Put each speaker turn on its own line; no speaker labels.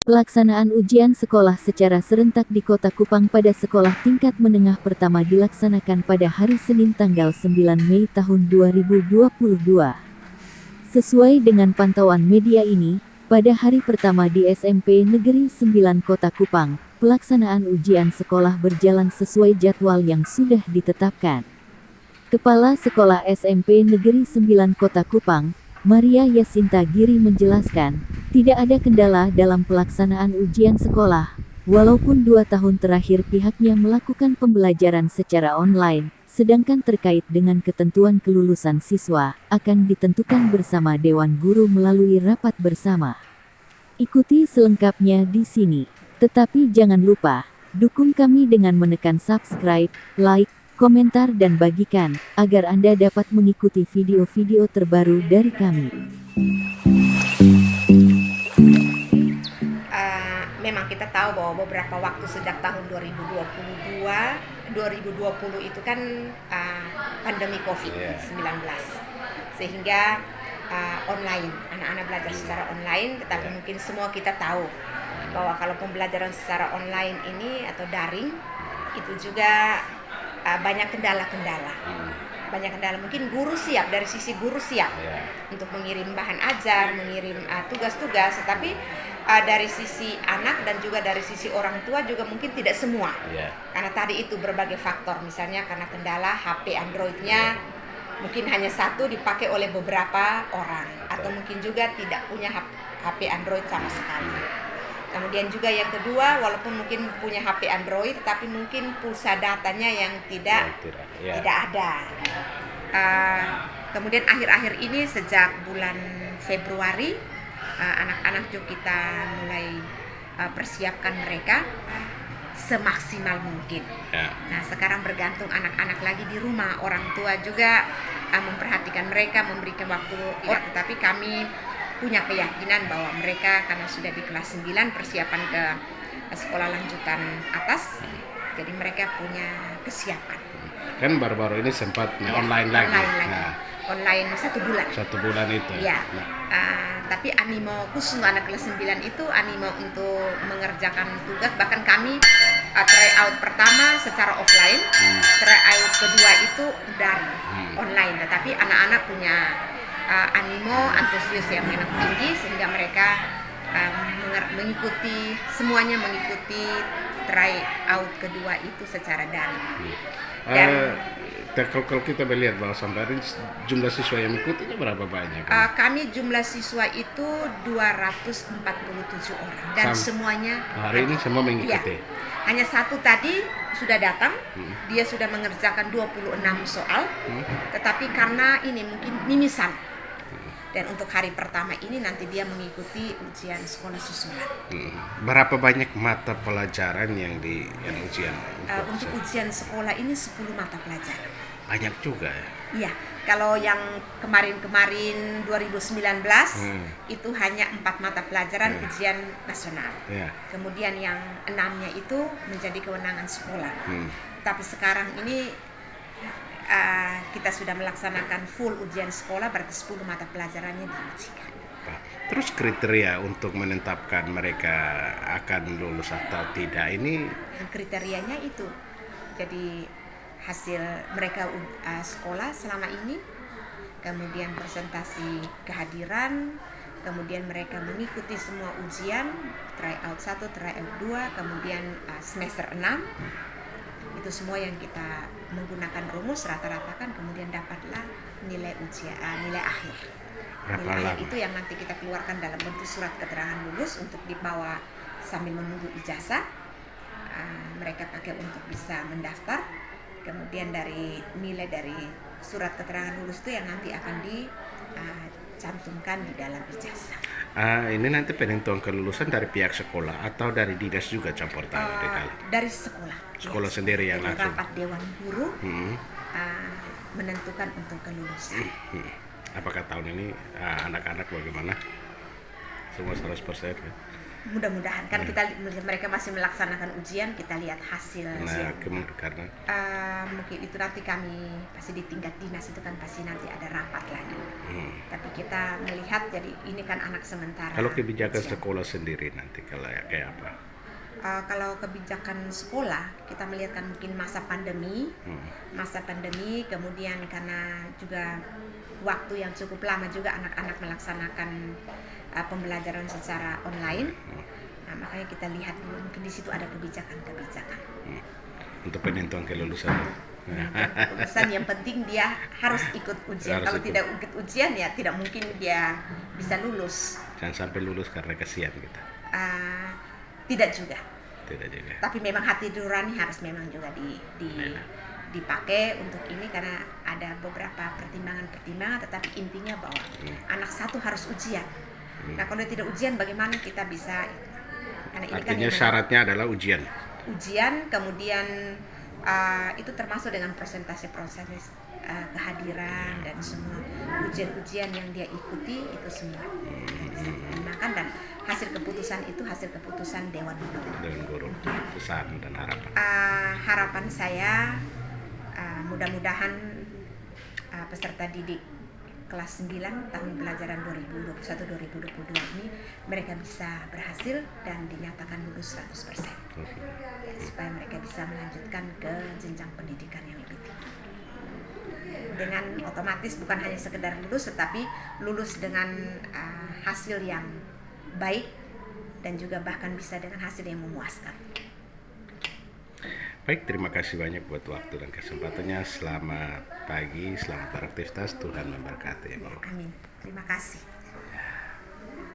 Pelaksanaan ujian sekolah secara serentak di Kota Kupang pada sekolah tingkat menengah pertama dilaksanakan pada hari Senin tanggal 9 Mei tahun 2022. Sesuai dengan pantauan media ini, pada hari pertama di SMP Negeri 9 Kota Kupang, pelaksanaan ujian sekolah berjalan sesuai jadwal yang sudah ditetapkan. Kepala Sekolah SMP Negeri 9 Kota Kupang, Maria Yasinta Giri menjelaskan, tidak ada kendala dalam pelaksanaan ujian sekolah, walaupun 2 tahun terakhir pihaknya melakukan pembelajaran secara online, sedangkan terkait dengan ketentuan kelulusan siswa, akan ditentukan bersama Dewan Guru melalui rapat bersama. Ikuti selengkapnya di sini. Tetapi jangan lupa, dukung kami dengan menekan subscribe, like, komentar dan bagikan, agar Anda dapat mengikuti video-video terbaru dari kami.
Memang kita tahu bahwa beberapa waktu sejak tahun 2020 itu kan pandemi COVID-19, sehingga online, anak-anak belajar secara online, tetapi mungkin semua kita tahu bahwa kalau pembelajaran secara online ini atau daring, itu juga banyak kendala-kendala. Mungkin guru siap, dari sisi guru siap untuk mengirim bahan ajar, mengirim tugas-tugas, tetapi dari sisi anak dan juga dari sisi orang tua juga mungkin tidak semua. Karena tadi itu berbagai faktor, misalnya karena kendala HP Android-nya mungkin hanya satu dipakai oleh beberapa orang, atau mungkin juga tidak punya HP Android sama sekali. Kemudian juga yang kedua, walaupun mungkin punya HP Android, tapi mungkin pulsa datanya yang tidak ada. Kemudian akhir-akhir ini sejak bulan Februari, anak-anak juga kita mulai persiapkan mereka semaksimal mungkin. Nah, sekarang bergantung anak-anak lagi di rumah, orang tua juga memperhatikan mereka, memberikan waktu. Tetapi kami punya keyakinan bahwa mereka karena sudah di kelas 9 persiapan ke sekolah lanjutan atas, jadi mereka punya kesiapan.
Kan baru-baru ini sempat online lagi.
Online 1 bulan.
1 bulan itu.
Ya. Tapi animo khusus anak kelas 9 itu animo untuk mengerjakan tugas, bahkan kami tryout pertama secara offline, tryout kedua itu dari online, tetapi anak-anak punya animo, antusias yang memang tinggi, sehingga mereka semuanya mengikuti tryout kedua itu secara daring.
Kalau kita melihat bahwa sampai hari jumlah siswa yang mengikutinya berapa banyak?
Kami jumlah siswa itu 247 orang dan semuanya
hari ini semua mengikuti.
Hanya satu tadi sudah datang, dia sudah mengerjakan 26 soal, tetapi karena ini mungkin mimisan. Dan untuk hari pertama ini nanti dia mengikuti ujian sekolah susulan.
Berapa banyak mata pelajaran yang ujian?
Untuk ujian sekolah ini 10 mata pelajaran.
Banyak juga ya?
Iya, kalau yang kemarin 2019 itu hanya 4 mata pelajaran ujian nasional. Kemudian yang 6-nya itu menjadi kewenangan sekolah. Tapi sekarang ini kita sudah melaksanakan full ujian sekolah, berarti 10 mata pelajarannya diujikan.
Terus kriteria untuk menetapkan mereka akan lulus atau tidak ini?
Kriterianya itu, jadi hasil mereka sekolah selama ini, kemudian presentasi kehadiran, kemudian mereka mengikuti semua ujian, tryout 1, tryout 2, kemudian semester 6, itu semua yang kita menggunakan rumus rata-ratakan, kemudian dapatlah nilai ujian, nilai akhir. Nilai akhir itu yang nanti kita keluarkan dalam bentuk surat keterangan lulus untuk dibawa sambil menunggu ijazah. Mereka pakai untuk bisa mendaftar. Kemudian dari nilai dari surat keterangan lulus itu yang nanti akan dicantumkan di dalam ijazah.
Ini nanti penentuan kelulusan dari pihak sekolah atau dari dinas juga campur tangan?
Dari sekolah.
Sekolah sendiri yang langsung.
Rapat dewan guru menentukan untuk kelulusan.
Apakah tahun ini anak-anak bagaimana? Semua 100% kan?
mudah-mudahan kan kita melihat mereka masih melaksanakan ujian, kita lihat hasil ujian.
Karena
Mungkin itu nanti kami pasti di tingkat dinas itu kan pasti nanti ada rapat lagi. Tapi kita melihat jadi ini kan anak sementara.
kalau kebijakan
ujian.
sekolah sendiri nanti kayak apa?
Kalau kebijakan sekolah kita melihat kan mungkin masa pandemi, kemudian karena juga waktu yang cukup lama juga anak-anak melaksanakan pembelajaran secara online. Nah, makanya kita lihat dulu mungkin di situ ada kebijakan-kebijakan.
Untuk penentuan kelulusan.
Kelulusan yang penting dia harus ikut ujian. Kalau tidak ikut ujian ya tidak mungkin dia bisa lulus.
Jangan sampai lulus karena kasihan kita.
Tidak juga. Tapi memang hati nurani harus memang juga dipakai untuk ini karena ada beberapa pertimbangan. Tetapi intinya bahwa anak satu harus ujian. Nah kalau tidak ujian bagaimana kita bisa? Karena ini
Artinya
kan
syaratnya adalah ujian.
Kemudian itu termasuk dengan presentasi kehadiran dan semua ujian-ujian yang dia ikuti itu semua dimakan dan hasil keputusan Dewan Guru.
Pesan dan harapan.
Harapan saya mudah-mudahan peserta didik kelas 9 tahun pelajaran 2021-2022 ini mereka bisa berhasil dan dinyatakan lulus 100%. Ya, supaya mereka bisa melanjutkan ke jenjang pendidikan yang lebih tinggi. Dengan otomatis bukan hanya sekedar lulus tetapi lulus dengan hasil yang baik dan juga bahkan bisa dengan hasil yang memuaskan.
Baik, terima kasih banyak buat waktu dan kesempatannya. Selamat pagi, selamat beraktivitas. Tuhan memberkati.
Amin. Terima kasih.